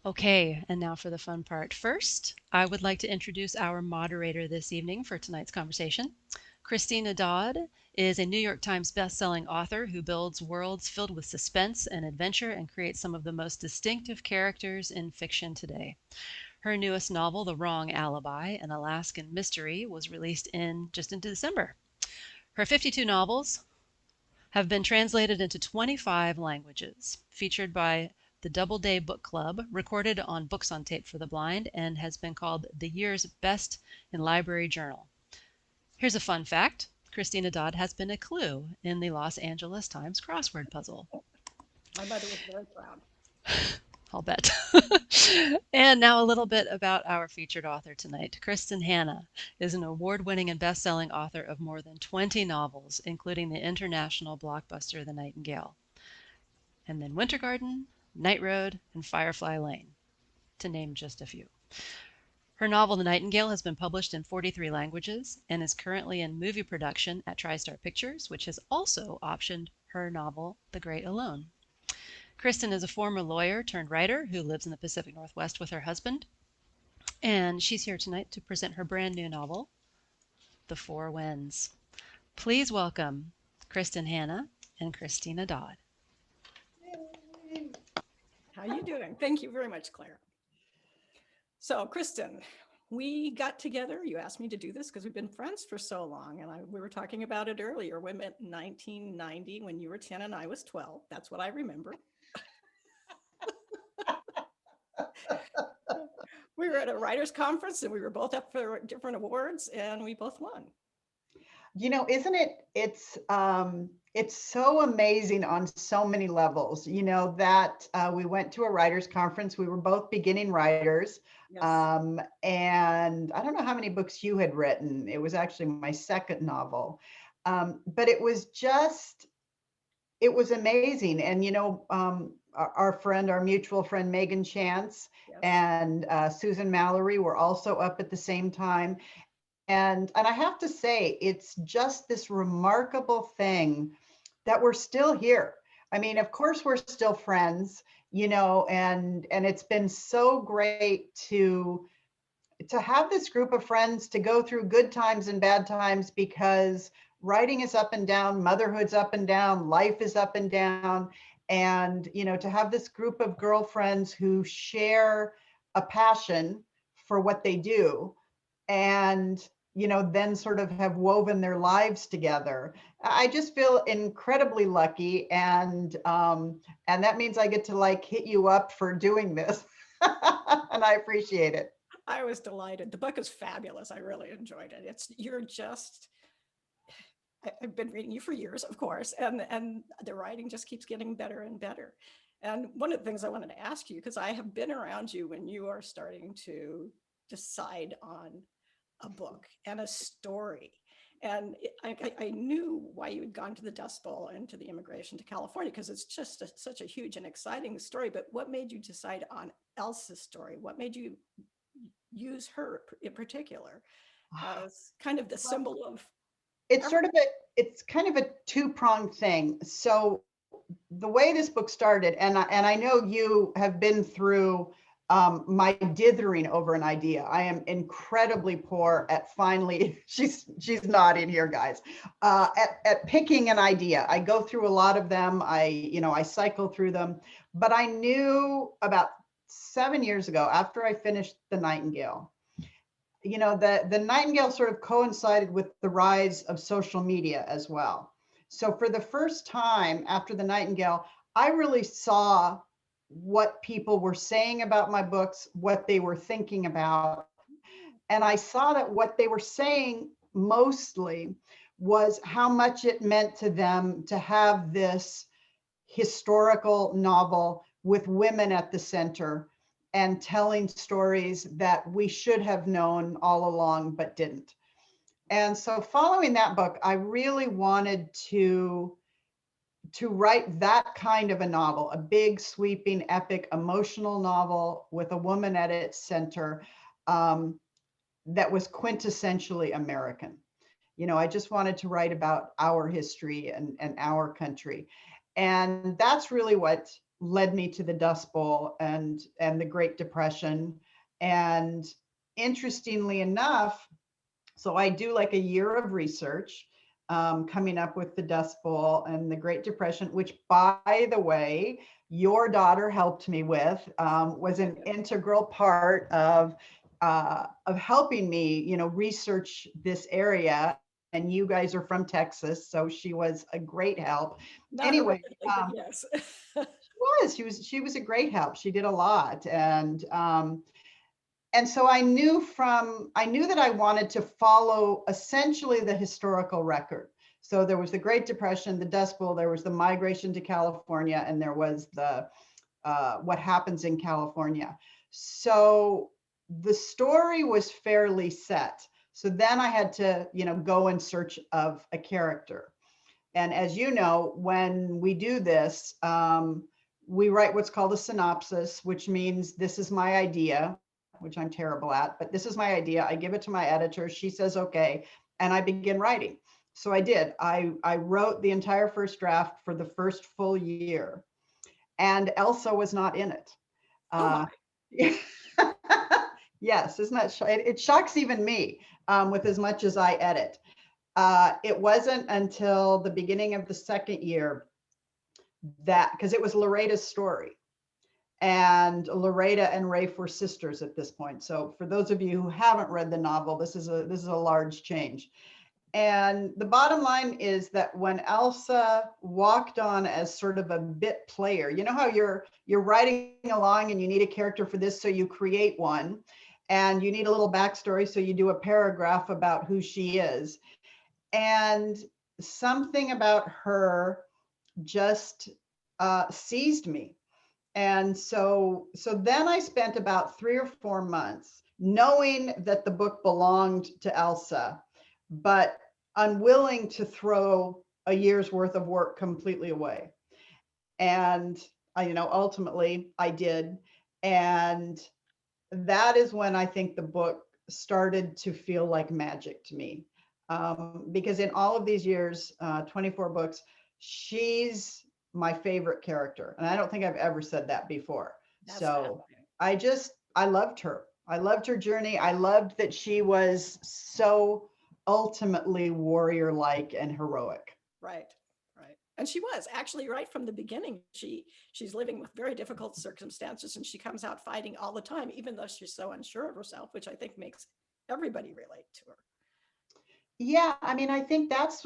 Okay, and now for the fun part. First, I would like to introduce our moderator this evening for tonight's conversation. Christina Dodd is a New York Times bestselling author who builds worlds filled with suspense and adventure and creates some of the most distinctive characters in fiction today. Her newest novel, The Wrong Alibi, an Alaskan mystery, was released in December. Her 52 novels have been translated into 25 languages, featured by the Doubleday Book Club, recorded on Books on Tape for the Blind, and has been called the year's best in library journal. Here's a fun fact. Christina Dodd has been a clue in the Los Angeles Times crossword puzzle. My mother was very proud. I'll bet. And now a little bit about our featured author tonight. Kristin Hanna is an award-winning and best-selling author of more than 20 novels, including the international blockbuster The Nightingale, and then Winter Garden, Night Road, and Firefly Lane, to name just a few. Her novel The Nightingale has been published in 43 languages and is currently in movie production at TriStar Pictures, which has also optioned her novel The Great Alone. Kristin is a former lawyer turned writer who lives in the Pacific Northwest with her husband, and she's here tonight to present her brand new novel, The Four Winds. Please welcome Kristin Hanna and Christina Dodd. Yay. How you doing? Thank you very much, Claire. So, Kristin, we got together. You asked me to do this because we've been friends for so long, and we were talking about it earlier. We met in 1990 when you were 10 and I was 12. That's what I remember. We were at a writers' conference, and we were both up for different awards, and we both won. Isn't it? It's so amazing on so many levels. That we went to a writers' conference. We were both beginning writers, Yes. and I don't know how many books you had written. It was actually my second novel, but it was amazing. And our friend, our mutual friend Megan Chance Yes. and Susan Mallory were also up at the same time. And I have to say, it's just this remarkable thing that we're still here. I mean, of course, we're still friends, and it's been so great to have this group of friends to go through good times and bad times, because writing is up and down, motherhood's up and down, life is up and down. And, to have this group of girlfriends who share a passion for what they do, and then sort of have woven their lives together. I just feel incredibly lucky, and that means I get to like hit you up for doing this. And I appreciate it. I was delighted. The book is fabulous. I really enjoyed it. You're just I've been reading you for years, of course, and the writing just keeps getting better and better. And one of the things I wanted to ask you, because I have been around you when you are starting to decide on a book and a story. And I knew why you had gone to the Dust Bowl and to the immigration to California, because it's just such a huge and exciting story. But what made you decide on Elsa's story? What made you use her in particular as kind of the Well, symbol of it's everything? sort of a it's kind of a two-pronged thing. So the way this book started, and I know you have been through my dithering over an idea. I am incredibly poor at finally. She's nodding here, guys. At picking an idea, I go through a lot of them. I cycle through them, but I knew about 7 years ago, after I finished The Nightingale, the Nightingale sort of coincided with the rise of social media as well. So for the first time after the Nightingale, I really saw what people were saying about my books, what they were thinking about. And I saw that what they were saying mostly was how much it meant to them to have this historical novel with women at the center and telling stories that we should have known all along but didn't. And so following that book, I really wanted to write that kind of a novel, a big, sweeping, epic, emotional novel with a woman at its center, um, that was quintessentially American. I just wanted to write about our history and our country. And that's really what led me to the Dust Bowl and the Great Depression. And interestingly enough, so I do like a year of research coming up with the Dust Bowl and the Great Depression, which, by the way, your daughter helped me with, was an integral part of helping me, you know, research this area. And you guys are from Texas, so she was a great help. Not Anyway, originally, but yes. she was a great help. She did a lot, and so I knew that I wanted to follow essentially the historical record. So there was the Great Depression, the Dust Bowl, there was the migration to California, and there was the what happens in California. So the story was fairly set. So then I had to, you know, go in search of a character. And as you know, when we do this, we write what's called a synopsis, which means this is my idea, which I'm terrible at, but this is my idea. I give it to my editor. She says, okay, and I begin writing. So I did. I wrote the entire first draft for the first full year, and Elsa was not in it. Oh Yes, isn't that it shocks even me with as much as I edit. It wasn't until the beginning of the second year that, because it was Loreda's story, and Loreda and Rafe were sisters at this point. So for those of you who haven't read the novel, this is a large change. And the bottom line is that when Elsa walked on as sort of a bit player, you know how you're writing along and you need a character for this, so you create one, and you need a little backstory, so you do a paragraph about who she is. And something about her just seized me. And so then I spent about 3 or 4 months knowing that the book belonged to Elsa, but unwilling to throw a year's worth of work completely away. And you know, ultimately I did. And that is when I think the book started to feel like magic to me. Because in all of these years, 24 books, she's my favorite character. And I don't think I've ever said that before. That's so I loved her. I loved her journey. I loved that she was so ultimately warrior-like and heroic. right. And she was actually right from the beginning. She's living with very difficult circumstances, and she comes out fighting all the time, even though she's so unsure of herself, which I think makes everybody relate to her. Yeah, I mean, I think that's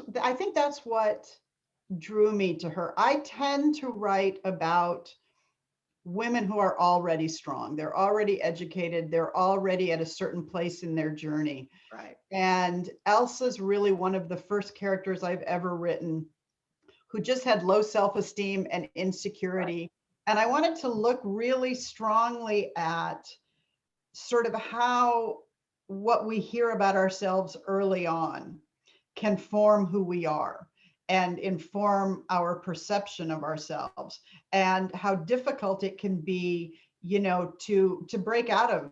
what drew me to her. I tend to write about women who are already strong. They're already educated. They're already at a certain place in their journey. Right. And Elsa's really one of the first characters I've ever written who just had low self-esteem and insecurity. Right. And I wanted to look really strongly at sort of how what we hear about ourselves early on can form who we are and inform our perception of ourselves, and how difficult it can be, you know, to break out of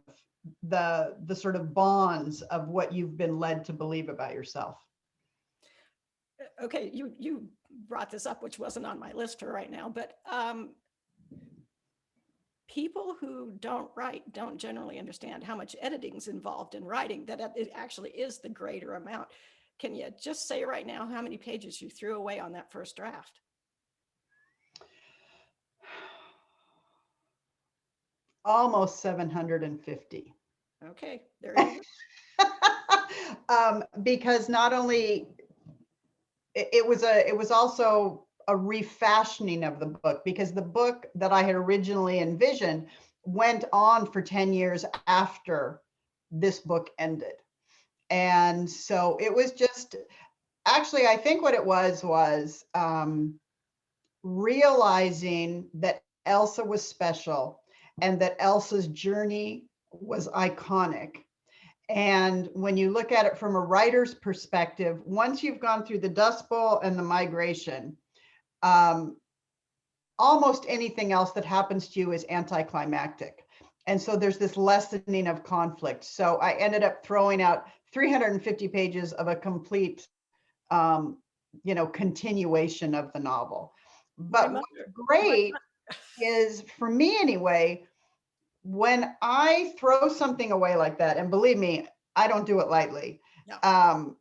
the sort of bonds of what you've been led to believe about yourself. Okay, you brought this up, which wasn't on my list for right now, but people who don't write don't generally understand how much editing is involved in writing, that it actually is the greater amount. Can you just say right now how many pages you threw away on that first draft? Almost 750. Okay, there you go. Because not only it was also a refashioning of the book, because the book that I had originally envisioned went on for 10 years after this book ended. And so it was just, actually, I think what it was realizing that Elsa was special and that Elsa's journey was iconic. And when you look at it from a writer's perspective, once you've gone through the Dust Bowl and the migration, almost anything else that happens to you is anticlimactic. And so there's this lessening of conflict. So I ended up throwing out 350 pages of a complete, you know, continuation of the novel. But what's great, is, for me anyway, when I throw something away like that, and believe me, I don't do it lightly. No.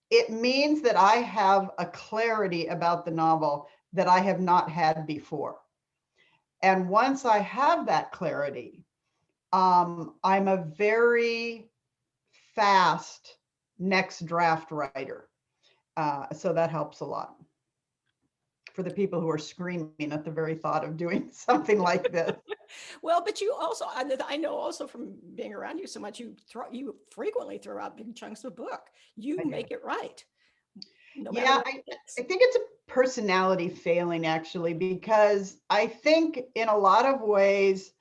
It means that I have a clarity about the novel that I have not had before. And once I have that clarity, I'm a very fast next draft writer. So that helps a lot for the people who are screaming at the very thought of doing something like this. Well, but you also, I know also from being around you so much, you frequently throw out big chunks of book. You make it right. No matter Yeah, what I, it is. I think it's a personality failing actually, because I think in a lot of ways,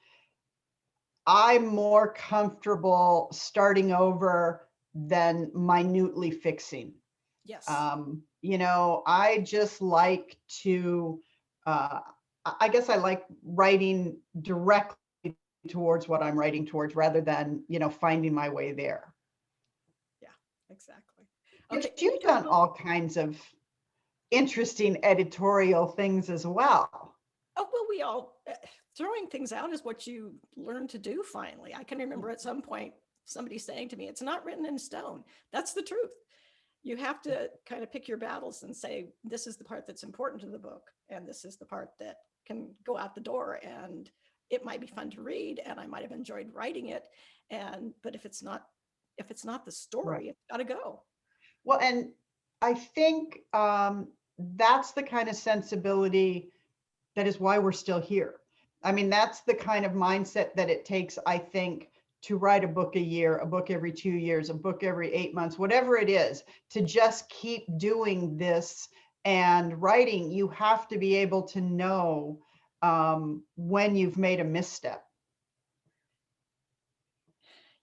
I'm more comfortable starting over than minutely fixing. Yes. I just like to, I guess I like writing directly towards what I'm writing towards rather than, finding my way there. Yeah, exactly. But Okay. you've done all kinds of interesting editorial things as well. Oh, well, we all, throwing things out is what you learn to do finally. I can remember at some point somebody saying to me, it's not written in stone. That's the truth. You have to kind of pick your battles and say, this is the part that's important to the book, and this is the part that can go out the door, and it might be fun to read, and I might have enjoyed writing it. But if it's not the story, it's got to go. Well, and I think that's the kind of sensibility that is why we're still here. I mean, that's the kind of mindset that it takes, I think, to write a book a year, a book every 2 years, a book every 8 months, whatever it is, to just keep doing this and writing. You have to be able to know when you've made a misstep.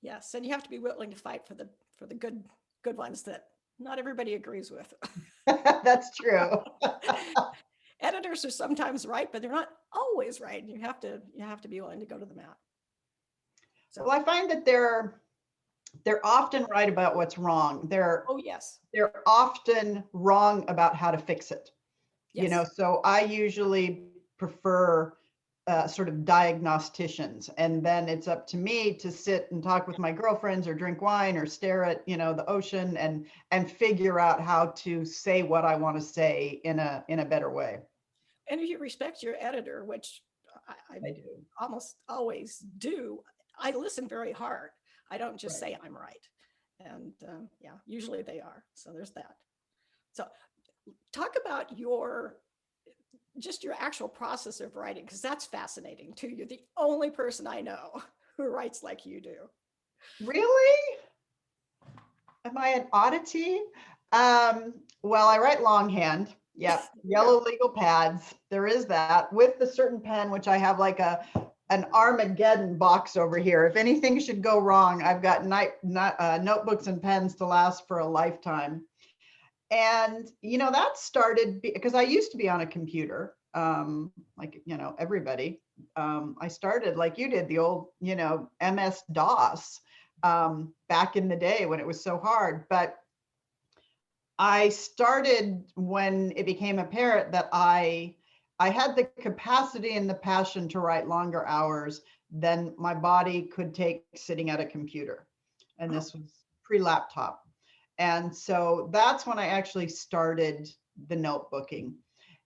Yes, and you have to be willing to fight for the good ones that not everybody agrees with. That's true. Editors are sometimes right, but they're not always right. You have to be willing to go to the mat. So, well, I find that they're often right about what's wrong. Oh yes. They're often wrong about how to fix it. Yes. So I usually prefer sort of diagnosticians, and then it's up to me to sit and talk with my girlfriends or drink wine or stare at the ocean and figure out how to say what I want to say in a better way. And if you respect your editor, which I do. almost always do, I listen very hard. I don't just Right. say I'm right. And yeah, usually they are. So there's that. So talk about your actual process of writing, because that's fascinating too. You're the only person I know who writes like you do. Really? Am I an oddity? Well, I write longhand. Yep. Yellow legal pads. There is that, with a certain pen, which I have like an Armageddon box over here. If anything should go wrong, I've got notebooks and pens to last for a lifetime. And that started because I used to be on a computer, like everybody. I started like you did, the old MS DOS, back in the day when it was so hard. But I started when it became apparent that I had the capacity and the passion to write longer hours than my body could take sitting at a computer. And this was pre-laptop. And so that's when I actually started the notebooking.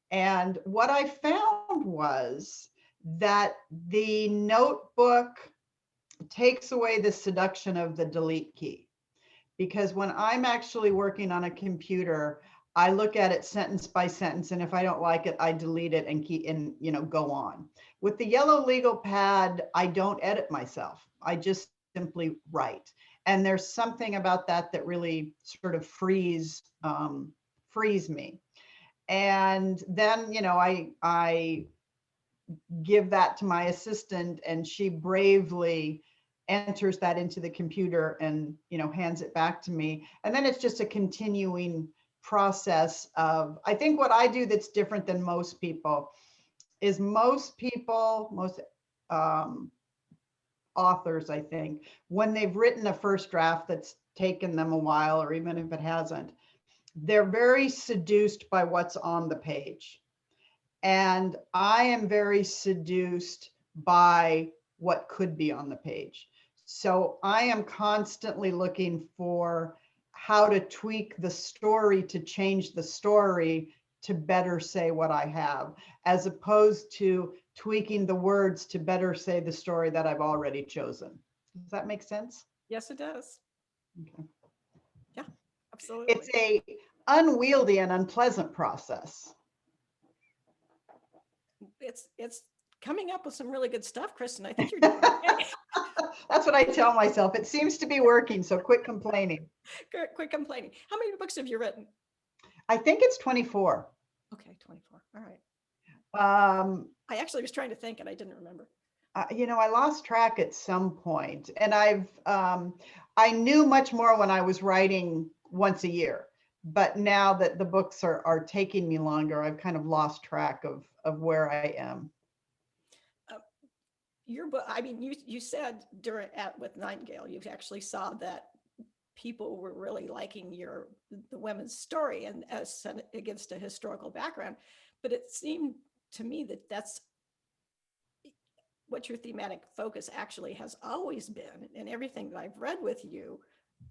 And what I found was that the notebook takes away the seduction of the delete key. Because when I'm actually working on a computer, I look at it sentence by sentence, and if I don't like it, I delete it and go on. With the yellow legal pad, I don't edit myself. I just simply write. And there's something about that really sort of frees me. And then, I give that to my assistant, and she bravely enters that into the computer and hands it back to me. And then it's just a continuing process of, I think what I do that's different than most people is most authors, I think, when they've written a first draft that's taken them a while, or even if it hasn't, they're very seduced by what's on the page. And I am very seduced by what could be on the page. So I am constantly looking for how to tweak the story to change the story to better say what I have, as opposed to tweaking the words to better say the story that I've already chosen. Does that make sense? Yes, it does. Okay. Yeah, absolutely. It's a unwieldy and unpleasant process. It's coming up with some really good stuff, Kristin. I think you're doing okay. That's what I tell myself. It seems to be working, so quit complaining. Quit complaining. How many books have you written? I think it's 24. Okay, 24. All right. I actually was trying to think and I didn't remember. I lost track at some point, and I knew much more when I was writing once a year, but now that the books are taking me longer, I've kind of lost track of where I am. Your book, I mean, you said with Nightingale, you actually saw that people were really liking the women's story and as set against a historical background, but it seemed to me that that's what your thematic focus actually has always been in everything that I've read with you,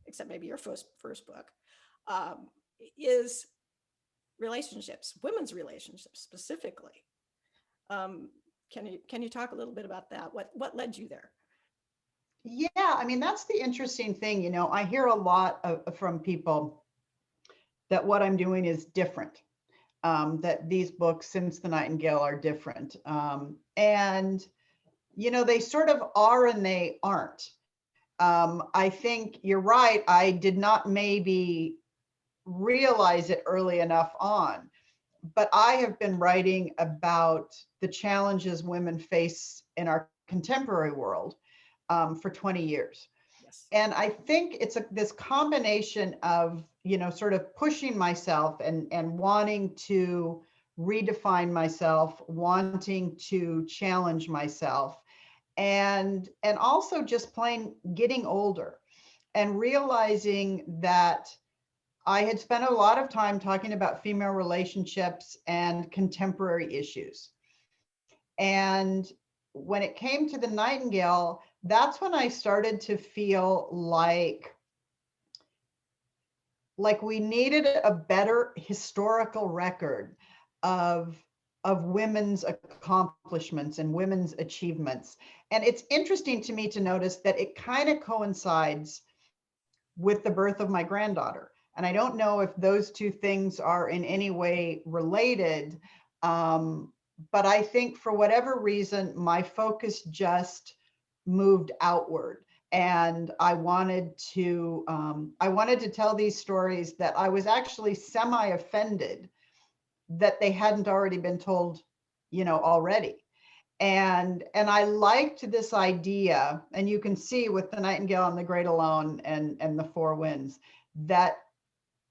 except maybe your first book, is relationships, women's relationships specifically. Can you talk a little bit about that? What led you there? Yeah, I mean, that's the interesting thing. I hear a lot from people that what I'm doing is different, that these books since the Nightingale are different. And they sort of are and they aren't. I think you're right. I did not maybe realize it early enough on, but I have been writing about the challenges women face in our contemporary world for 20 years. Yes. And I think it's this combination of, sort of pushing myself and wanting to redefine myself, wanting to challenge myself, and also just plain getting older and realizing that I had spent a lot of time talking about female relationships and contemporary issues. And when it came to the Nightingale, that's when I started to feel like we needed a better historical record of women's accomplishments and women's achievements. And it's interesting to me to notice that it kind of coincides with the birth of my granddaughter. And I don't know if those two things are in any way related, but I think for whatever reason, my focus just moved outward. And I wanted to tell these stories that I was actually semi-offended that they hadn't already been told, already. And I liked this idea, and you can see with the Nightingale and the Great Alone and the Four Winds, that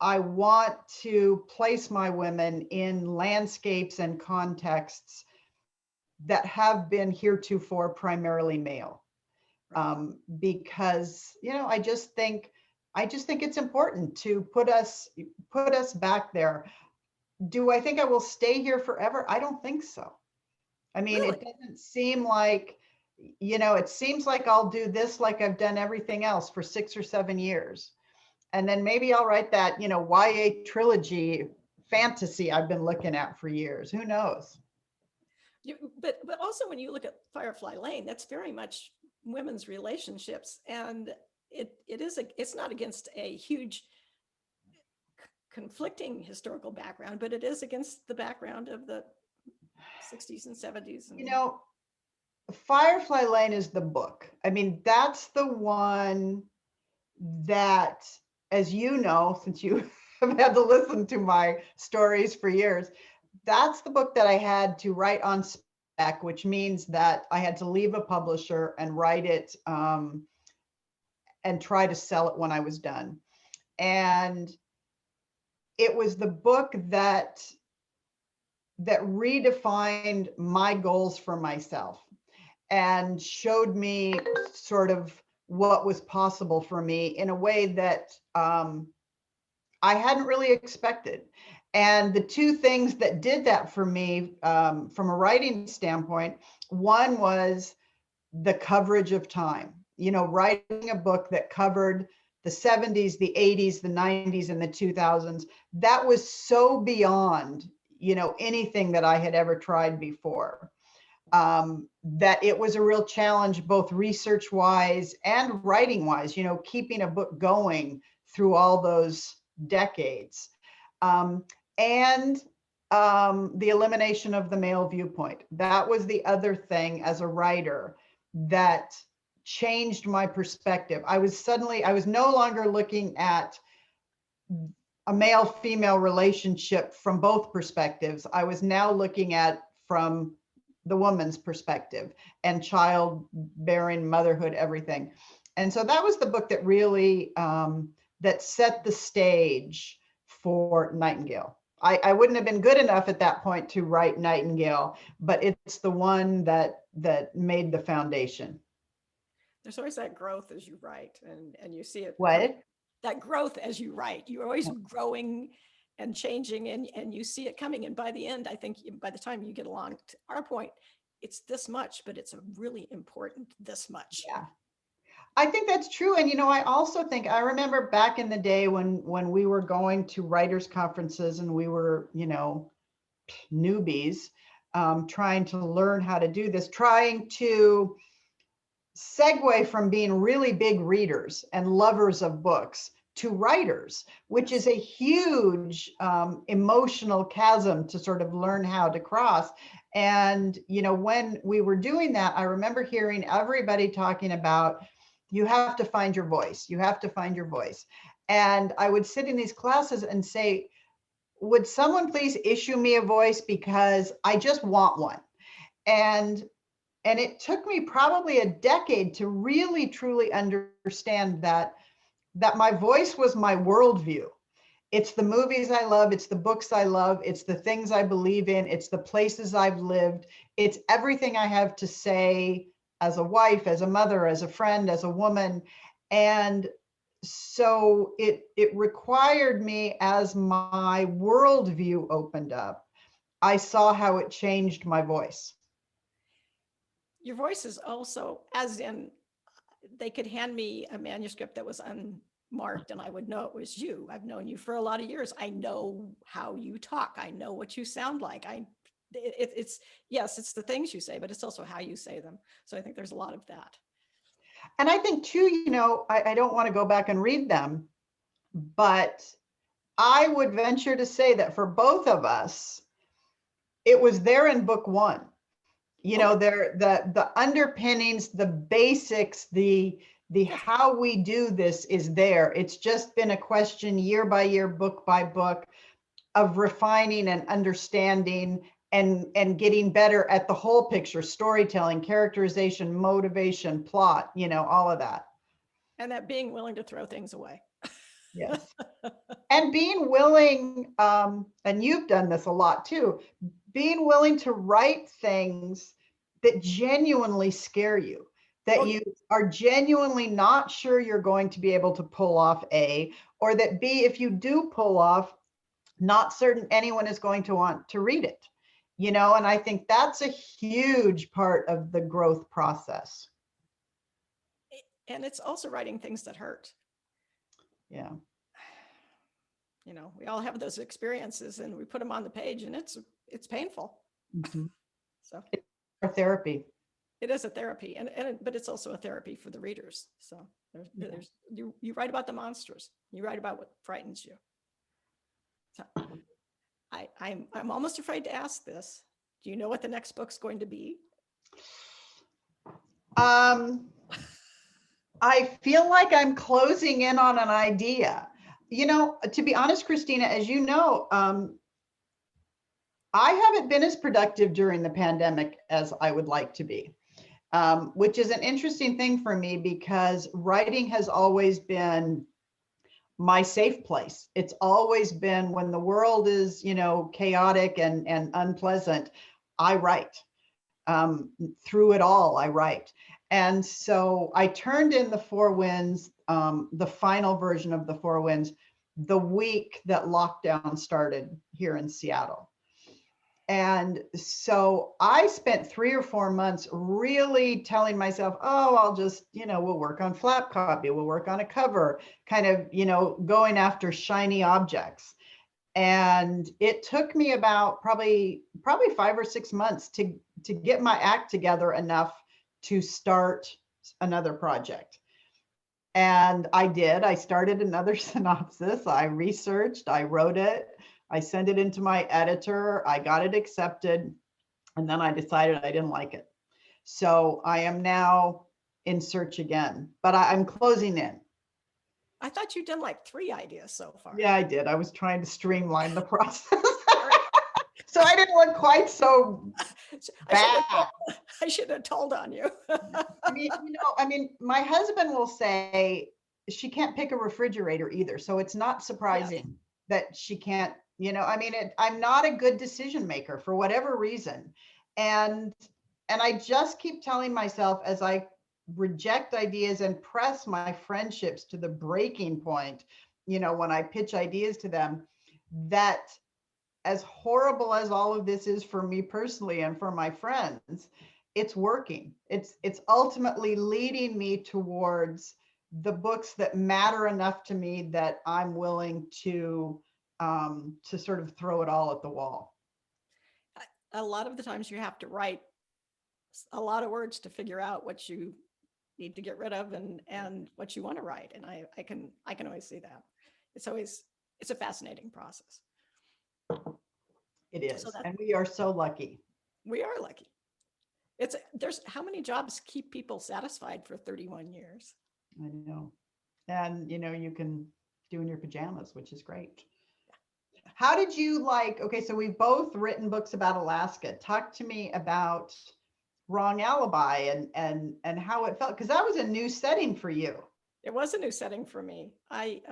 I want to place my women in landscapes and contexts that have been heretofore primarily male. Because I just think it's important to put us back there. Do I think I will stay here forever? I don't think so. I mean, Really? It doesn't seem like, it seems like I'll do this like I've done everything else for 6 or 7 years. And then maybe I'll write that, YA trilogy fantasy I've been looking at for years. Who knows? But also when you look at Firefly Lane, that's very much women's relationships. And it's not against a huge conflicting historical background, but it is against the background of the 60s and 70s. And Firefly Lane is the book. I mean, that's the one that, as you know, since you have had to listen to my stories for years, that's the book that I had to write on spec, which means that I had to leave a publisher and write it and try to sell it when I was done. And it was the book that redefined my goals for myself and showed me sort of what was possible for me in a way that I hadn't really expected. And the two things that did that for me from a writing standpoint, one was the coverage of time. You know, writing a book that covered the 70s, the 80s, the 90s, and the 2000s, that was so beyond, you know, anything that I had ever tried before. That it was a real challenge, both research wise and writing wise, you know, keeping a book going through all those decades. And the elimination of the male viewpoint. That was the other thing as a writer that changed my perspective. I was no longer looking at a male-female relationship from both perspectives. I was now looking at from the woman's perspective and childbearing, motherhood, everything. And so that was the book that really that set the stage for Nightingale. I wouldn't have been good enough at that point to write Nightingale, but it's the one that made the foundation. There's always that growth as you write, and you see it. What? That growth as you write. You're always growing and changing, and you see it coming. And by the end, I think by the time you get along to our point, it's this much, but it's a really important this much. Yeah. I think that's true. And, you know, I also think, I remember back in the day when we were going to writers' conferences and we were, you know, newbies, trying to learn how to do this, trying to segue from being really big readers and lovers of books to writers, which is a huge emotional chasm to sort of learn how to cross. And, you know, when we were doing that, I remember hearing everybody talking about, you have to find your voice. You have to find your voice. And I would sit in these classes and say, would someone please issue me a voice, because I just want one. And it took me probably a decade to really, truly understand that my voice was my worldview. It's the movies I love. It's the books I love. It's the things I believe in. It's the places I've lived. It's everything I have to say as a wife, as a mother, as a friend, as a woman. And so it required me, as my worldview opened up, I saw how it changed my voice. Your voice is also, as in, they could hand me a manuscript that was unmarked and I would know it was you. I've known you for a lot of years. I know how you talk. I know what you sound like. It's yes, it's the things you say, but it's also how you say them. So I think there's a lot of that. And I think too, you know, I don't want to go back and read them, but I would venture to say that for both of us, it was there in book one. You know, there the underpinnings, the basics, the how we do this is there. It's just been a question year by year, book by book, of refining and understanding and getting better at the whole picture: storytelling, characterization, motivation, plot, you know, all of that. And that being willing to throw things away. Yes. And being willing, and you've done this a lot too, being willing to write things that genuinely scare you, that you are genuinely not sure you're going to be able to pull off A, or that B, if you do pull off, not certain anyone is going to want to read it, you know. And I think that's a huge part of the growth process. And it's also writing things that hurt. Yeah. You know, we all have those experiences and we put them on the page and it's painful. Mm-hmm. So it's our therapy. It is a therapy, but it's also a therapy for the readers. So you write about the monsters. You write about what frightens you. So I'm almost afraid to ask this. Do you know what the next book's going to be? I feel like I'm closing in on an idea. You know, to be honest, Christina, as you know, I haven't been as productive during the pandemic as I would like to be, which is an interesting thing for me, because writing has always been my safe place. It's always been, when the world is, you know, chaotic and unpleasant, I write. Through it all, I write. And so I turned in the Four Winds, the final version of the Four Winds, the week that lockdown started here in Seattle. And so I spent 3 or 4 months really telling myself, oh, I'll just, we'll work on flap copy, we'll work on a cover, kind of, going after shiny objects. And it took me about probably 5 or 6 months to get my act together enough to start another project. And I did. I started another synopsis. I researched, I wrote it, I sent it into my editor, I got it accepted, and then I decided I didn't like it. So I am now in search again, but I'm closing in. I thought you'd done like 3 ideas so far. Yeah, I did. I was trying to streamline the process. So I didn't look quite so bad. I should have told on you. I mean, my husband will say she can't pick a refrigerator either. So it's not surprising that she can't, I'm not a good decision maker for whatever reason. And I just keep telling myself as I reject ideas and press my friendships to the breaking point, when I pitch ideas to them, that as horrible as all of this is for me personally and for my friends, it's working. It's ultimately leading me towards the books that matter enough to me that I'm willing to sort of throw it all at the wall. A lot of the times you have to write a lot of words to figure out what you need to get rid of and what you want to write. And I can always see that. It's a fascinating process. It is. And we are so lucky. We are lucky. There's how many jobs keep people satisfied for 31 years? I know. And, you can do in your pajamas, which is great. How did you okay, so we've both written books about Alaska. Talk to me about Wrong Alibi and how it felt, because that was a new setting for you. It was a new setting for me. I'd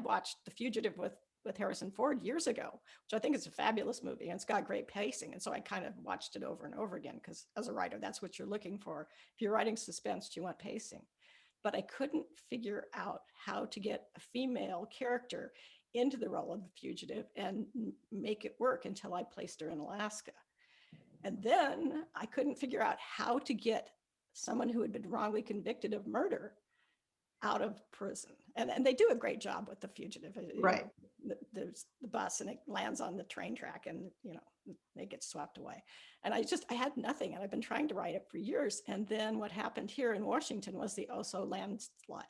watched The Fugitive with Harrison Ford years ago, which I think is a fabulous movie, and it's got great pacing. And so I kind of watched it over and over again, because as a writer, that's what you're looking for. If you're writing suspense, you want pacing. But I couldn't figure out how to get a female character into the role of the fugitive and make it work until I placed her in Alaska. And then I couldn't figure out how to get someone who had been wrongly convicted of murder out of prison. And they do a great job with the fugitive. Right. There's the bus and it lands on the train track and, they get swept away. And I had nothing. And I've been trying to write it for years. And then what happened here in Washington was the Oso Landslide.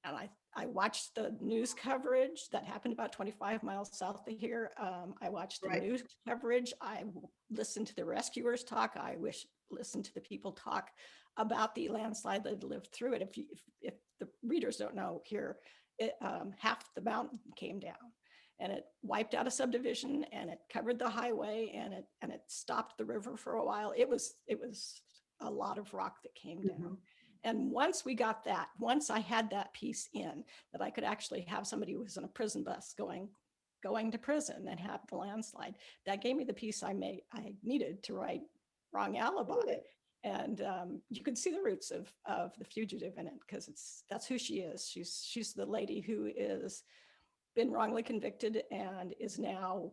And I watched the news coverage that happened about 25 miles south of here. I watched the news coverage. I listened to the rescuers talk. I listened to the people talk about the landslide that lived through it. If the readers don't know here, half the mountain came down and it wiped out a subdivision and it covered the highway and it stopped the river for a while. It was a lot of rock that came down. Mm-hmm. And once I had that piece in, that I could actually have somebody who was in a prison bus going to prison and have the landslide, that gave me the piece I needed to write Wrong Alibi. And you can see the roots of the fugitive in it, because that's who she is. She's the lady who is been wrongly convicted and is now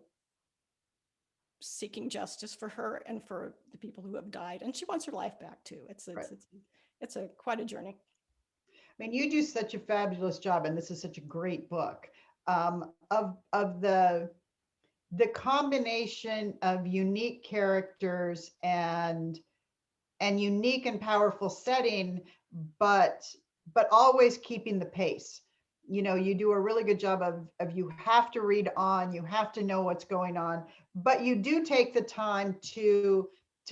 seeking justice for her and for the people who have died. And she wants her life back too. It's quite a journey. I mean, you do such a fabulous job, and this is such a great book, of the combination of unique characters and unique and powerful setting, but always keeping the pace. You do a really good job of you have to read on, you have to know what's going on, but you do take the time to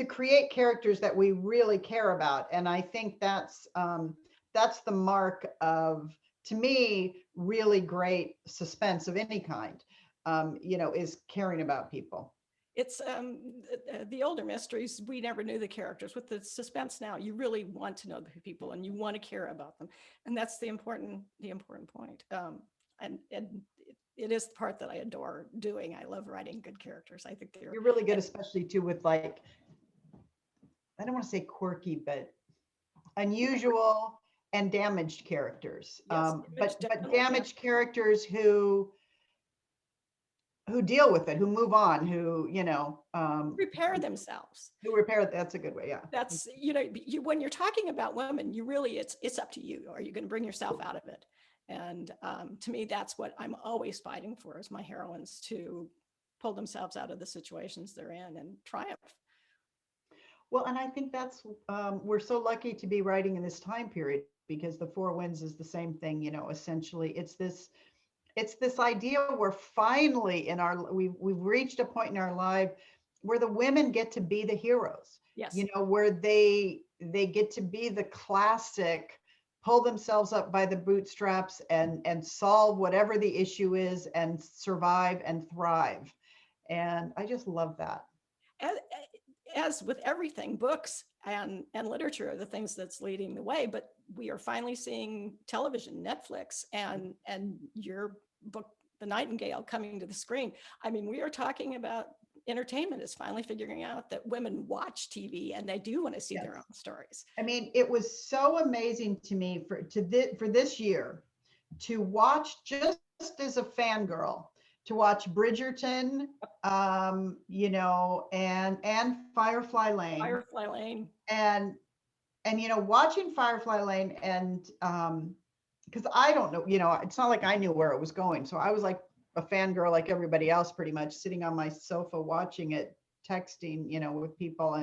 create characters that we really care about. And I think that's the mark of, to me, really great suspense of any kind, is caring about people. It's the older mysteries, we never knew the characters. With the suspense now, you really want to know the people and you want to care about them. And that's the important point. And it is the part that I adore doing. I love writing good characters. I think you're really good, especially too with, I don't want to say quirky, but unusual and damaged characters. Yes, image But definitely. Yeah. damaged characters who deal with it, who move on, who, Repair themselves. who repair. That's a good way. Yeah. That's, when you're talking about women, you really, it's up to you. Are you going to bring yourself out of it? And to me, that's what I'm always fighting for, is my heroines to pull themselves out of the situations they're in and triumph. Well, and I think that's, we're so lucky to be writing in this time period, because the Four Winds is the same thing, essentially. It's this idea where finally we've reached a point in our life where the women get to be the heroes. Yes. Where they get to be the classic, pull themselves up by the bootstraps and solve whatever the issue is and survive and thrive. And I just love that. As with everything, books and literature are the things that's leading the way, but we are finally seeing television, Netflix, and your book, The Nightingale, coming to the screen. I mean, we are talking about entertainment is finally figuring out that women watch TV and they do want to see their own stories. I mean, it was so amazing to me for this year to watch, just as a fangirl, to watch Bridgerton, and Firefly Lane. Firefly Lane. And watching Firefly Lane, and because I don't know, it's not like I knew where it was going. So I was like a fangirl like everybody else, pretty much sitting on my sofa watching it, texting, with people,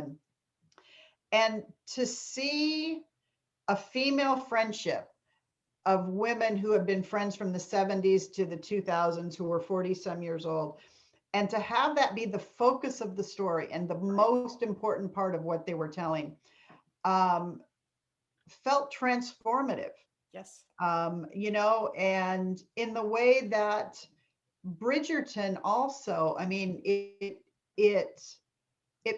and to see a female friendship of women who have been friends from the 70s to the 2000s, who were 40 some years old, and to have that be the focus of the story and the most important part of what they were telling, felt transformative. Yes. And in the way that Bridgerton also, I mean, it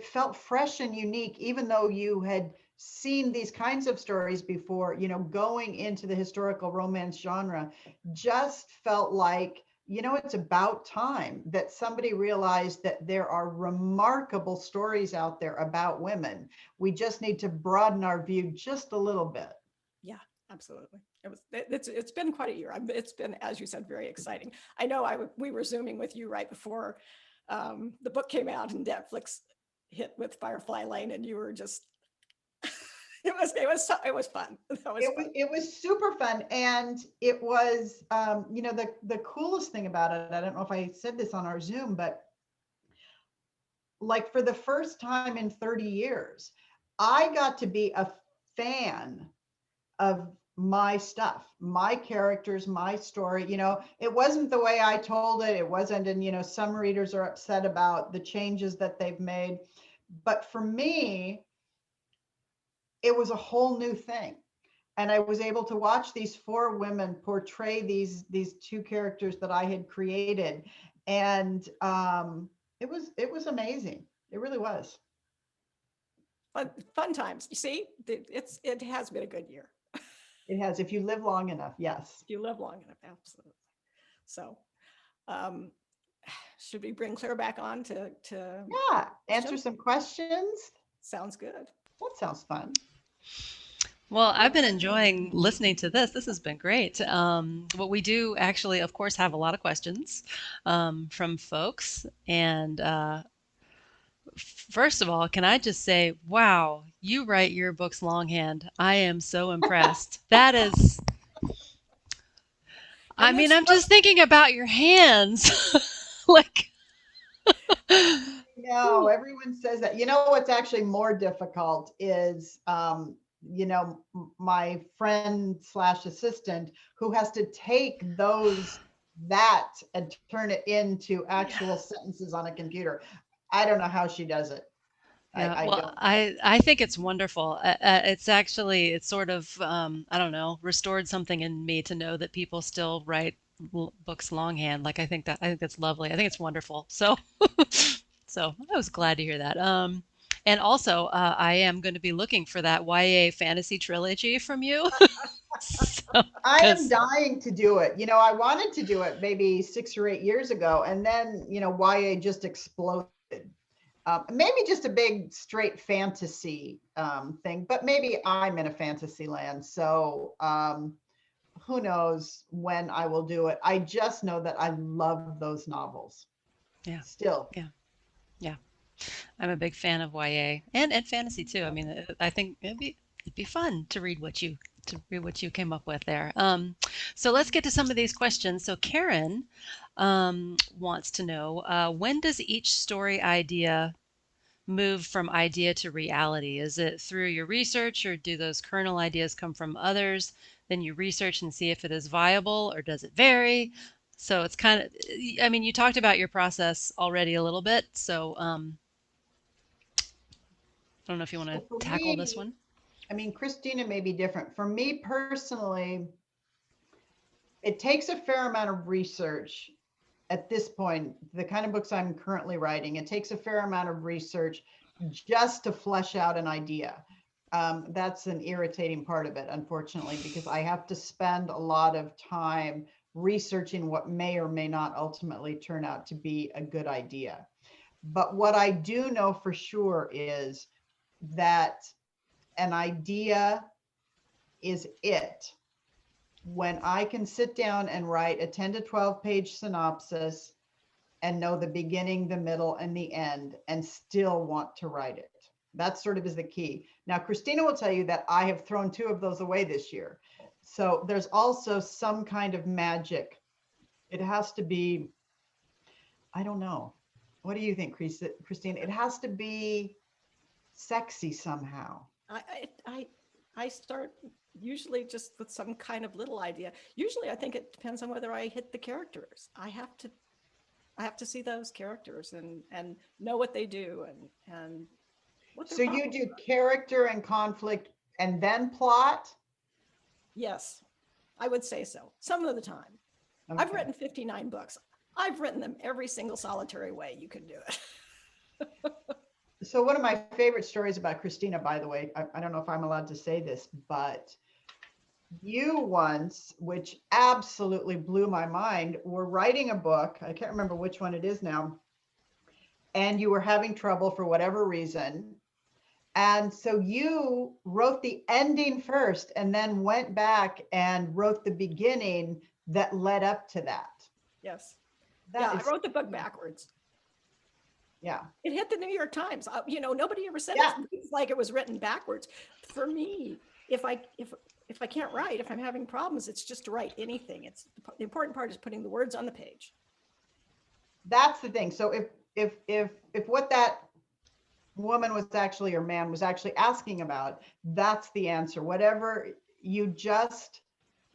felt fresh and unique, even though you had seen these kinds of stories before. Going into the historical romance genre just felt like, it's about time that somebody realized that there are remarkable stories out there about women. We just need to broaden our view just a little bit. Yeah, absolutely. It's been quite a year. It's been, as you said, very exciting. I know we were Zooming with you right before the book came out and Netflix hit with Firefly Lane, and you were just it was fun. It was super fun. And it was, the coolest thing about it, I don't know if I said this on our Zoom, but like for the first time in 30 years, I got to be a fan of my stuff, my characters, my story. It wasn't the way I told it. It wasn't, and some readers are upset about the changes that they've made. But for me, it was a whole new thing. And I was able to watch these four women portray these two characters that I had created. And it was amazing. It really was. Fun times. You see, it has been a good year. It has, if you live long enough. Yes. If you live long enough, absolutely. So should we bring Claire back on to answer some questions? Sounds good. That sounds fun. Well, I've been enjoying listening to this. This has been great. What we do actually, of course, have a lot of questions from folks. And first of all, can I just say, wow, you write your books longhand. I am so impressed. That is, I mean, I'm just thinking about your hands. Like, no, everyone says that. What's actually more difficult is, my friend / assistant who has to take that and turn it into actual sentences on a computer. I don't know how she does it. Yeah, I think it's wonderful. It's sort of, I don't know, restored something in me to know that people still write books longhand. Like, I think that's lovely. I think it's wonderful. So, so I was glad to hear that. And also, I am going to be looking for that YA fantasy trilogy from you. I am dying to do it. I wanted to do it maybe 6 or 8 years ago, and then, YA just exploded. Maybe just a big straight fantasy thing, but maybe I'm in a fantasy land. So who knows when I will do it. I just know that I love those novels Yeah. still. Yeah. Yeah. I'm a big fan of YA and fantasy too. I mean, I think it'd be fun to read what you came up with there. So let's get to some of these questions. So Karen wants to know when does each story idea move from idea to reality? Is it through your research, or do those kernel ideas come from others? Then you research and see if it is viable, or does it vary? So it's kind of, I mean, you talked about your process already a little bit. So I don't know if you want to So for tackle this me, one. I mean, Christina may be different. For me personally, it takes a fair amount of research at this point. The kind of books I'm currently writing, it takes a fair amount of research just to flesh out an idea. That's an irritating part of it, unfortunately, because I have to spend a lot of time researching what may or may not ultimately turn out to be a good idea. But what I do know for sure is that an idea is it when I can sit down and write a 10 to 12 page synopsis and know the beginning, the middle, and the end, and still want to write it. That sort of is the key. Now, Christina will tell you that I have thrown 2 of those away this year. So there's also some kind of magic. It has to be, I don't know. What do you think, Christine? It has to be sexy somehow. I start usually just with some kind of little idea. Usually I think it depends on whether I hit the characters. I have to see those characters and know what they do and what their So you problems do are. character and conflict and then plot? Yes, I would say so. Some of the time. I've Okay. written 59 books. I've written them every single solitary way you can do it. So one of my favorite stories about Christina, by the way, I don't know if I'm allowed to say this, but you once, which absolutely blew my mind, were writing a book. I can't remember which one it is now. And you were having trouble for whatever reason. And so you wrote the ending first and then went back and wrote the beginning that led up to that. Yes. Yeah, That I is, wrote the book backwards. yeah. It hit the New York Times. Nobody ever said Yeah. it's like it was written backwards. For me, if I can't write, if I'm having problems, it's just to write anything. It's the important part is putting the words on the page. That's the thing. So if what that woman was actually, or man was actually asking about, that's the answer. Whatever, you just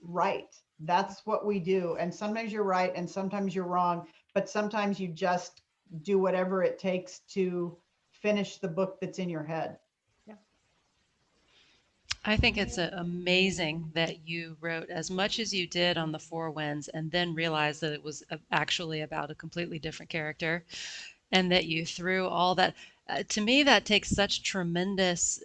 write. That's what we do. And sometimes you're right and sometimes you're wrong, but sometimes you just do whatever it takes to finish the book that's in your head. Yeah. I think it's amazing that you wrote as much as you did on the Four Winds and then realized that it was actually about a completely different character, and that you threw all that. To me, that takes such tremendous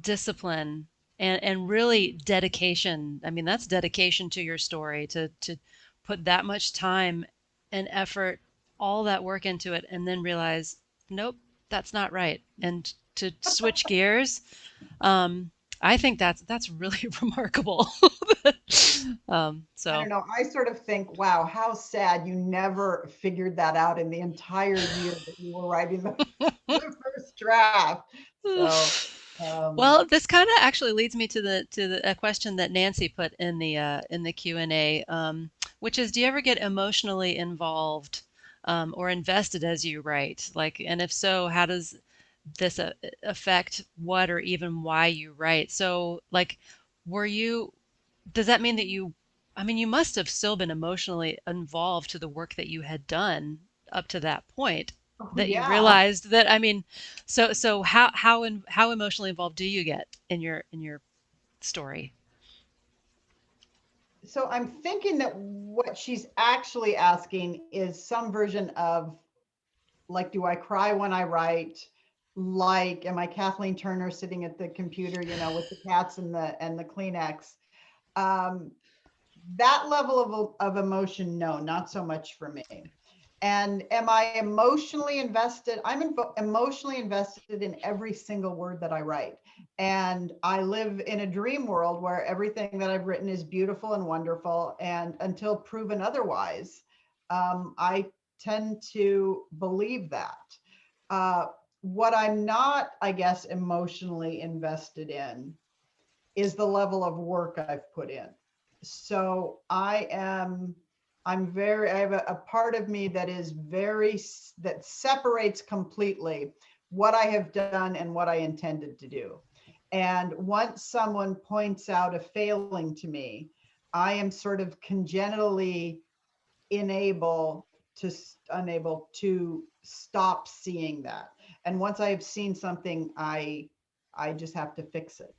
discipline and really dedication. I mean, that's dedication to your story to put that much time and effort, all that work into it, and then realize, nope, that's not right, and to switch gears. Um, I think that's really remarkable. I So don't know. I sort of think, wow, how sad you never figured that out in the entire year that you were writing the first draft. So, um, well, this kind of actually leads me to a question that Nancy put in the Q&A, which is, do you ever get emotionally involved or invested as you write? Like, and if so, how does this affect what or even why you write? So, like, were you, does that mean that I mean, you must have still been emotionally involved to the work that you had done up to that point, oh that you yeah. realized that, I mean, so how emotionally involved do you get in your story? So I'm thinking that what she's actually asking is some version of, like, do I cry when I write? Like, am I Kathleen Turner sitting at the computer, with the cats and the Kleenex? Um, that level of emotion, no, not so much for me. And am I emotionally invested? Emotionally invested in every single word that I write. And I live in a dream world where everything that I've written is beautiful and wonderful. And until proven otherwise, I tend to believe that. What I'm not, I guess, emotionally invested in is the level of work I've put in. So I have a part of me that is that separates completely what I have done and what I intended to do. And once someone points out a failing to me, I am sort of congenitally unable to stop seeing that. And once I have seen something, I just have to fix it.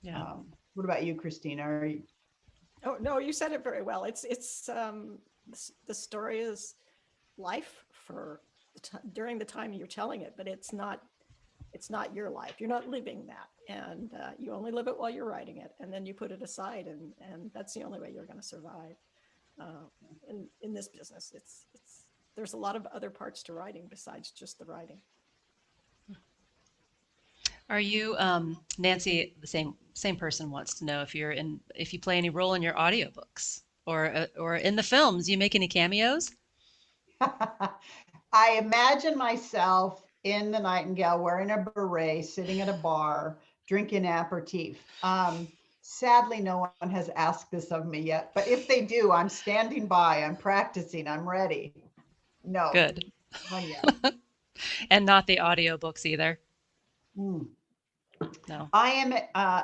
Yeah. What about you, Christina? Oh no, you said it very well. The story is life for during the time you're telling it, but it's not your life. You're not living that, and you only live it while you're writing it, and then you put it aside, and that's the only way you're going to survive. In this business, it's there's a lot of other parts to writing besides just the writing. Are you, Nancy, the same person wants to know if you play any role in your audiobooks or in the films, you make any cameos? I imagine myself in the Nightingale wearing a beret, sitting at a bar, drinking aperitif. Sadly, no one has asked this of me yet, but if they do, I'm standing by, I'm practicing, I'm ready. No, Good. not yet. And not the audiobooks either. Mm. No. I am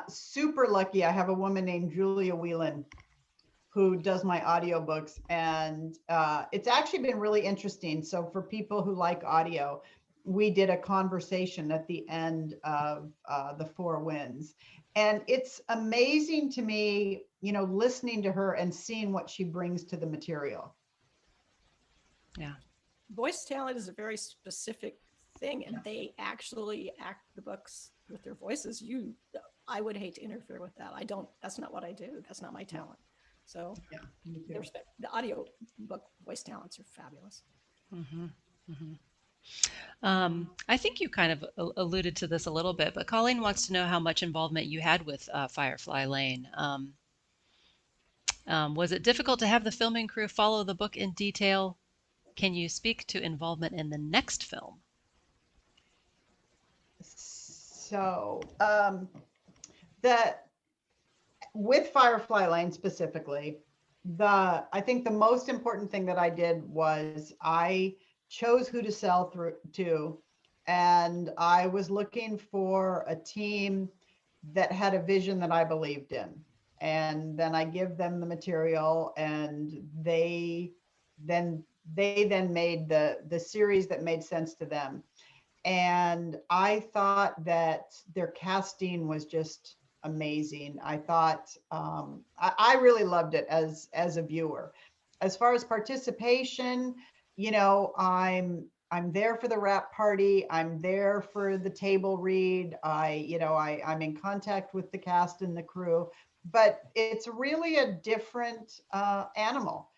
super lucky. I have a woman named Julia Whelan who does my audiobooks, and it's actually been really interesting. So for people who like audio, we did a conversation at the end of The Four Winds, and it's amazing to me, listening to her and seeing what she brings to the material. Yeah. Voice talent is a very specific thing, and they actually act the books with their voices. I would hate to interfere with that. That's not what I do. That's not my talent. So Yeah, the audio book voice talents are fabulous. Mm-hmm. Mm-hmm. I think you kind of alluded to this a little bit, but Colleen wants to know how much involvement you had with Firefly Lane. Was it difficult to have the filming crew follow the book in detail? Can you speak to involvement in the next film? So with Firefly Lane specifically, I think the most important thing that I did was I chose who to sell through to, and I was looking for a team that had a vision that I believed in. And then I give them the material, and they then made the series that made sense to them. And I thought that their casting was just amazing. I thought I really loved it as a viewer. As far as participation, I'm there for the wrap party. I'm there for the table read. I'm in contact with the cast and the crew, but it's really a different animal.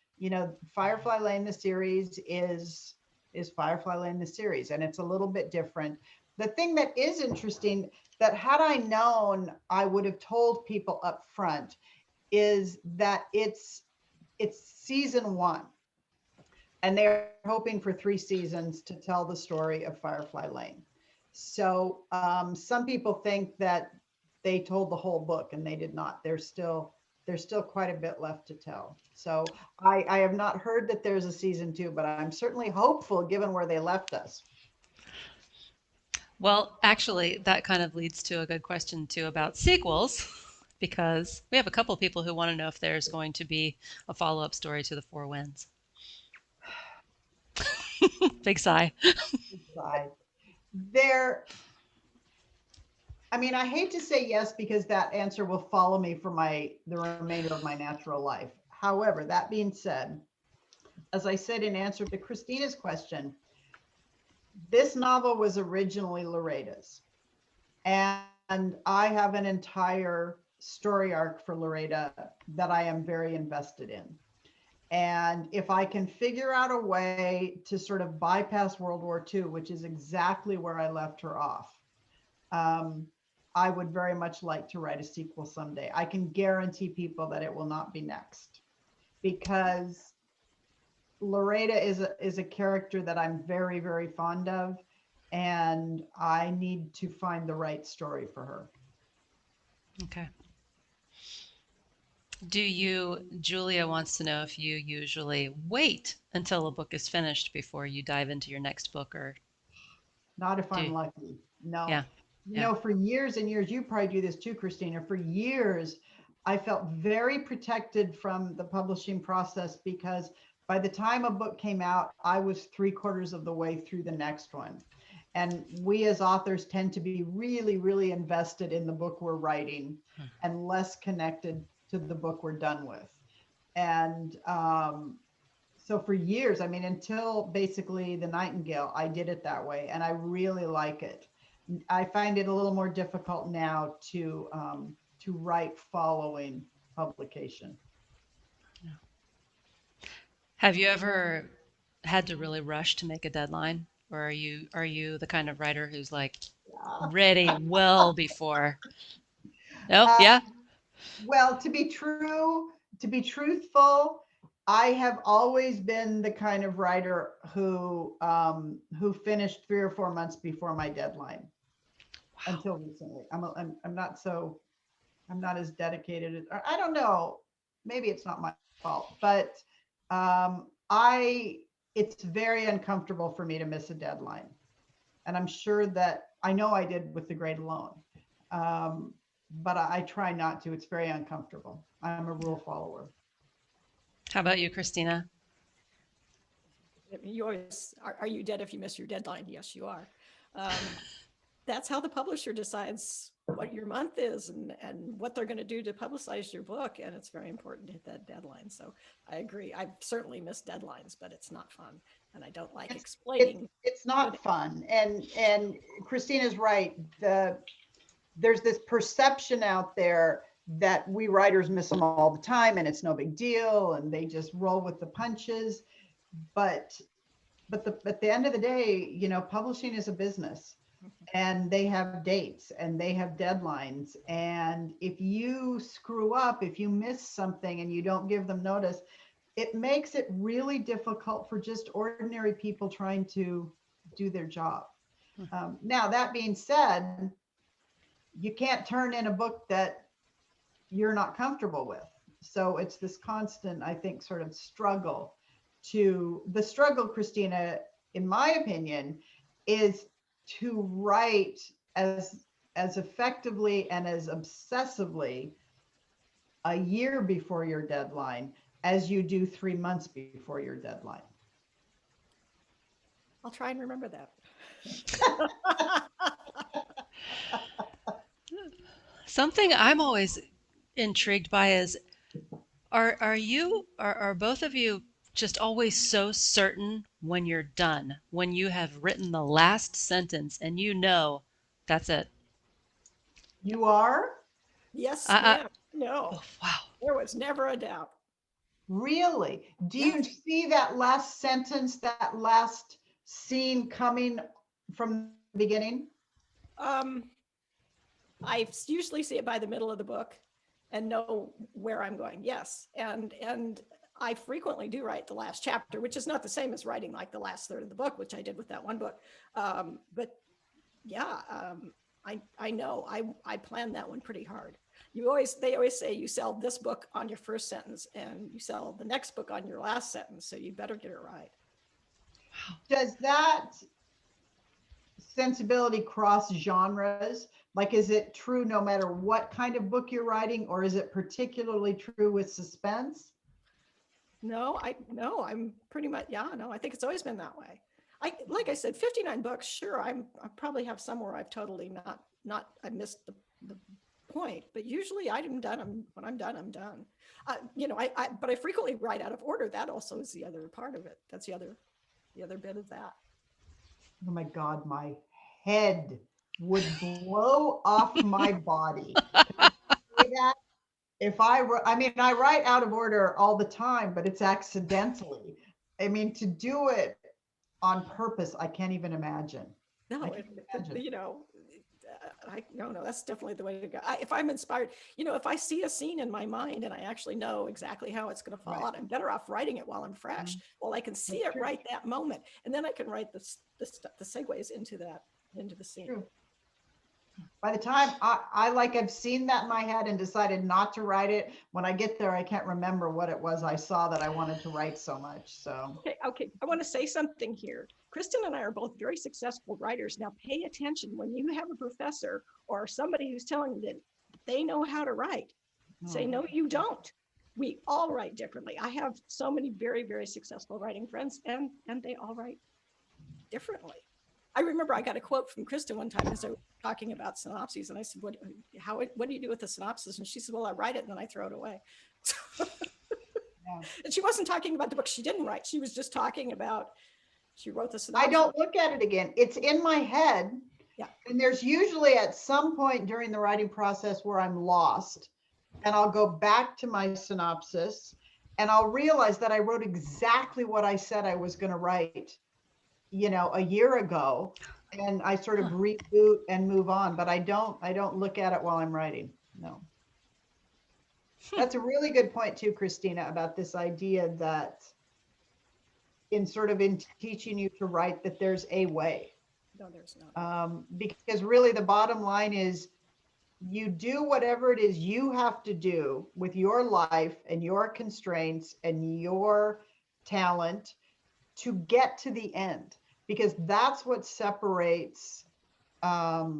Firefly Lane, the series is Firefly Lane, the series, and it's a little bit different. The thing that is interesting that had I known, I would have told people up front is that it's season 1, and they're hoping for 3 seasons to tell the story of Firefly Lane. So some people think that they told the whole book, and they did not. There's still quite a bit left to tell. So I have not heard that there's a season 2, but I'm certainly hopeful given where they left us. Well, actually, that kind of leads to a good question too about sequels, because we have a couple of people who want to know if there's going to be a follow-up story to The Four Winds. Big sigh. I hate to say yes, because that answer will follow me for the remainder of my natural life. However, that being said, as I said in answer to Christina's question, this novel was originally Loreda's, and I have an entire story arc for Loreda that I am very invested in. And if I can figure out a way to sort of bypass World War II, which is exactly where I left her off, I would very much like to write a sequel someday. I can guarantee people that it will not be next, because Loretta is a character that I'm very, very fond of, and I need to find the right story for her. Okay. Julia wants to know if you usually wait until a book is finished before you dive into your next book, or Not if do I'm you? lucky. No. Yeah, yeah. For years and years, you probably do this too, Christina. For years, I felt very protected from the publishing process, because by the time a book came out, I was 3/4 of the way through the next one. And we as authors tend to be really, really invested in the book we're writing and less connected to the book we're done with. And so for years, I mean, until basically the Nightingale, I did it that way, and I really like it. I find it a little more difficult now to write following publication. Have you ever had to really rush to make a deadline, or are you the kind of writer who's like ready well before? No, Uh, yeah. well, to be truthful, I have always been the kind of writer who finished 3 or 4 months before my deadline. Wow. Until recently. I'm not so, I'm not as dedicated as, I don't know, maybe it's not my fault, but it's very uncomfortable for me to miss a deadline. And I'm sure that, I know I did with The Great Alone. But I try not to. It's very uncomfortable. I'm a rule follower. How about you, Christina? You always are you dead if you miss your deadline? Yes, you are. That's how the publisher decides what your month is and what they're going to do to publicize your book. And it's very important to hit that deadline. So I agree. I've certainly missed deadlines, but it's not fun. And I don't like explaining. It's not fun. And Christina's right. There's this perception out there that we writers miss them all the time and it's no big deal and they just roll with the punches. But at the end of the day, publishing is a business, and they have dates and they have deadlines. And if you screw up, if you miss something and you don't give them notice, it makes it really difficult for just ordinary people trying to do their job. Now, that being said, you can't turn in a book that you're not comfortable with. So it's this constant, I think, sort of struggle. The struggle, Christina, in my opinion, is to write as effectively and as obsessively a year before your deadline as you do 3 months before your deadline. I'll try and remember that. Something I'm always intrigued by is, are both of you just always so certain when you're done, when you have written the last sentence and that's it? You are? Yes, I, ma'am. No, oh, wow. there was never a doubt. Really? Do you Yes. see that last sentence, that last scene coming from the beginning? I usually see it by the middle of the book and know where I'm going. Yes. And I frequently do write the last chapter, which is not the same as writing like the last third of the book, which I did with that one book. But yeah, I know I planned that one pretty hard. They always say you sell this book on your first sentence and you sell the next book on your last sentence. So you better get it right. Does that sensibility cross genres? Like, is it true no matter what kind of book you're writing, or is it particularly true with suspense? No, I'm pretty much, yeah, no, I think it's always been that way. Like I said, 59 books, sure, I probably have some where I've totally I missed the point, but usually I'm done. When I'm done, I'm done. But I frequently write out of order. That also is the other part of it. That's the other bit of that. Oh my God, my head would blow off my body. Can I say that? I mean, I write out of order all the time, but it's accidentally. I mean, to do it on purpose, I can't even imagine. I No, can't imagine. I no, that's definitely the way to go. If I'm inspired, if I see a scene in my mind and I actually know exactly how it's going to fall Right. out, I'm better off writing it while I'm fresh. Well, I can see That's it true. right that moment, and then I can write the segues into the scene. True. By the time I've seen that in my head and decided not to write it, when I get there, I can't remember what it was I saw that I wanted to write so much. So Okay. I want to say something here. Kristin and I are both very successful writers. Now, pay attention when you have a professor or somebody who's telling you that they know how to write. Say, no, you don't. We all write differently. I have so many very, very successful writing friends, and they all write differently. I remember I got a quote from Kristin one time as I was talking about synopses, and I said, what do you do with the synopsis? And she said, well, I write it and then I throw it away. yeah. And she wasn't talking about the book she didn't write. She was just talking about, she wrote the I synopsis. don't look at it again. It's in my head. Yeah. And there's usually at some point during the writing process where I'm lost, and I'll go back to my synopsis and I'll realize that I wrote exactly what I said I was going to write, a year ago, and I sort of reboot and move on, but I don't look at it while I'm writing. No. That's a really good point too, Christina, about this idea that in teaching you to write, that there's a way. No, there's not. Because really the bottom line is you do whatever it is you have to do with your life and your constraints and your talent to get to the end, because that's what separates, I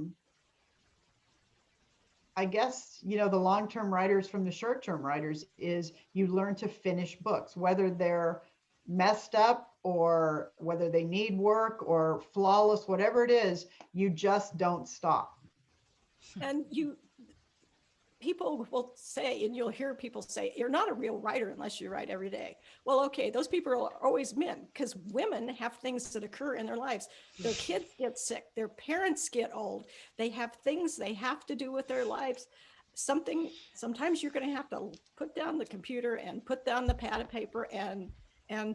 guess, the long-term writers from the short-term writers, is you learn to finish books, whether they're messed up or whether they need work or flawless, whatever it is, you just don't stop. And people will say, and you'll hear people say, you're not a real writer unless you write every day. Well, okay, those people are always men, because women have things that occur in their lives. Their kids get sick, their parents get old, they have things they have to do with their lives. Sometimes you're going to have to put down the computer and put down the pad of paper and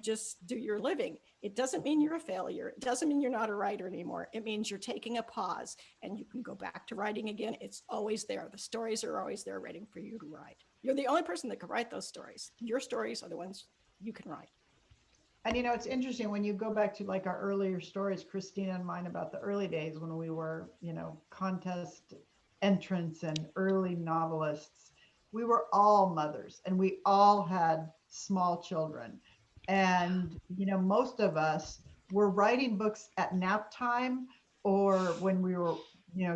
just do your living. It doesn't mean you're a failure. It doesn't mean you're not a writer anymore. It means you're taking a pause and you can go back to writing again. It's always there. The stories are always there waiting for you to write. You're the only person that can write those stories. Your stories are the ones you can write. And it's interesting when you go back to like our earlier stories, Christina and mine, about the early days when we were, contest entrants and early novelists. We were all mothers and we all had small children. And, most of us were writing books at nap time, or when we were,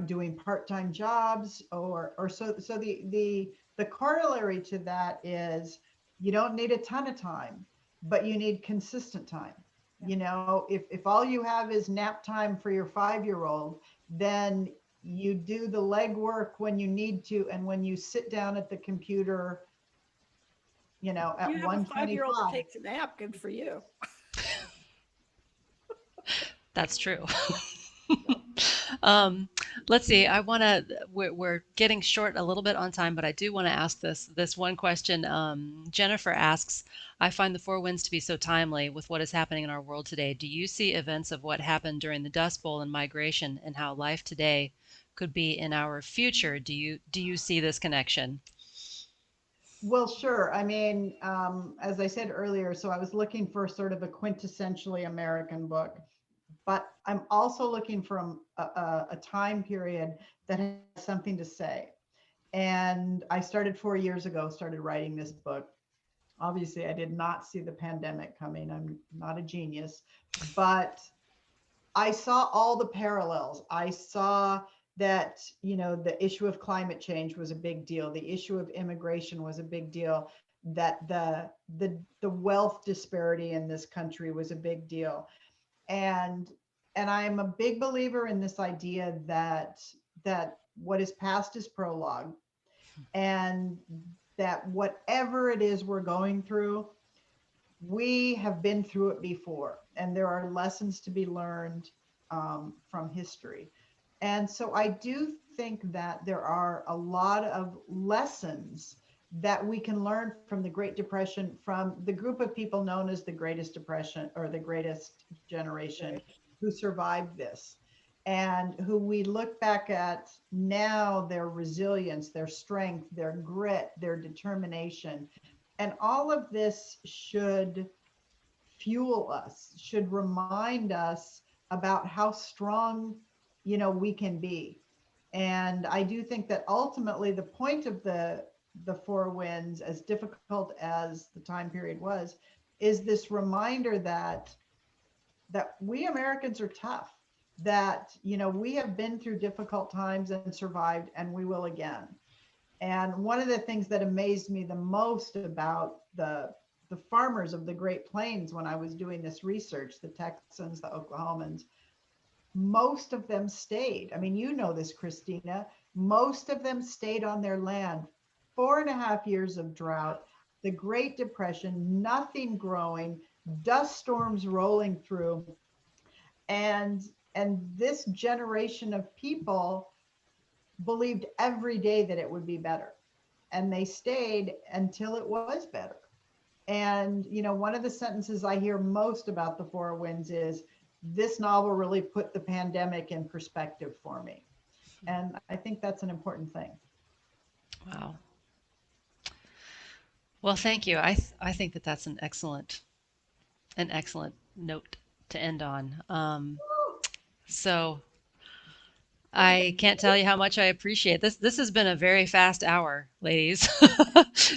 doing part-time jobs, or so the corollary to that is you don't need a ton of time, but you need consistent time. If all you have is nap time for your 5-year-old, then you do the legwork when you need to, and when you sit down at the computer, at You have a 5-year-old that 125. takes a nap, good for you. That's true. Let's see. We're getting short a little bit on time, but I do want to ask this one question. Jennifer asks, I find the Four Winds to be so timely with what is happening in our world today. Do you see events of what happened during the Dust Bowl and migration and how life today could be in our future? Do you see this connection? Well, sure. I mean, as I said earlier, so I was looking for sort of a quintessentially American book, but I'm also looking for a time period that has something to say. And I started 4 years ago, started writing this book. Obviously, I did not see the pandemic coming. I'm not a genius, but I saw all the parallels. I saw that, the issue of climate change was a big deal. The issue of immigration was a big deal. That the wealth disparity in this country was a big deal. And I am a big believer in this idea that what is past is prologue, and that whatever it is we're going through, we have been through it before, and there are lessons to be learned from history. And so I do think that there are a lot of lessons that we can learn from the Great Depression, from the group of people known as the Greatest Depression or the Greatest Generation who survived this, and who we look back at now, their resilience, their strength, their grit, their determination. And all of this should fuel us, should remind us about how strong, we can be. And I do think that ultimately the point of the Four Winds, as difficult as the time period was, is this reminder that we Americans are tough, that we have been through difficult times and survived, and we will again. And one of the things that amazed me the most about the farmers of the Great Plains when I was doing this research, the Texans, the Oklahomans, most of them stayed. I mean, you know this, Christina. Most of them stayed on their land. 4.5 years of drought, the Great Depression, nothing growing, dust storms rolling through. And this generation of people believed every day that it would be better. And they stayed until it was better. And, one of the sentences I hear most about the Four Winds is, this novel really put the pandemic in perspective for me. And I think that's an important thing. Wow. Well, thank you. I think that that's an excellent note to end on. So I can't tell you how much I appreciate this. This has been a very fast hour, ladies.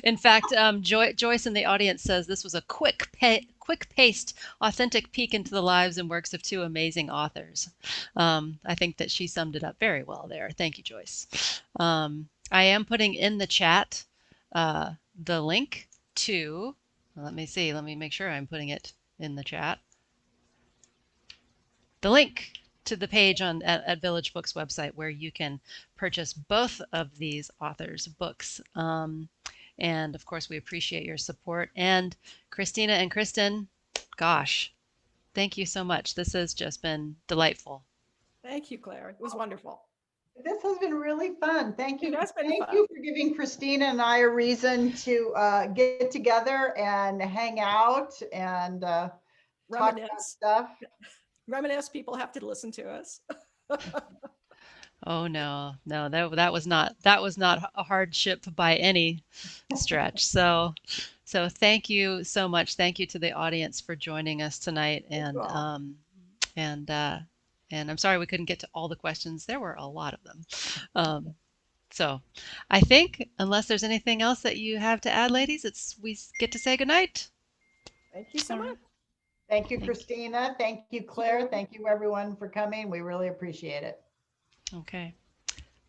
In fact, Joyce in the audience says this was a quick-paced, authentic peek into the lives and works of two amazing authors. I think that she summed it up very well there. Thank you, Joyce. I am putting in the chat the link to, let me see, let me make sure I'm putting it in the chat. The link to the page at Village Books website where you can purchase both of these authors' books. And of course, we appreciate your support. And Christina and Kristin, gosh, thank you so much. This has just been delightful. Thank you, Claire. It was wonderful. This has been really fun. Thank you. It has been Thank fun. you for giving Christina and I a reason to get together and hang out and talk about stuff. Reminisce. People have to listen to us. Oh no, that was not a hardship by any stretch. So thank you so much. Thank you to the audience for joining us tonight. And I'm sorry we couldn't get to all the questions. There were a lot of them. So I think unless there's anything else that you have to add, ladies, we get to say goodnight. Thank you so much. Thank you, Christina. Thank you, Claire. Thank you, everyone, for coming. We really appreciate it. Okay.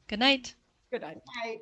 Good night. Good night. Good night.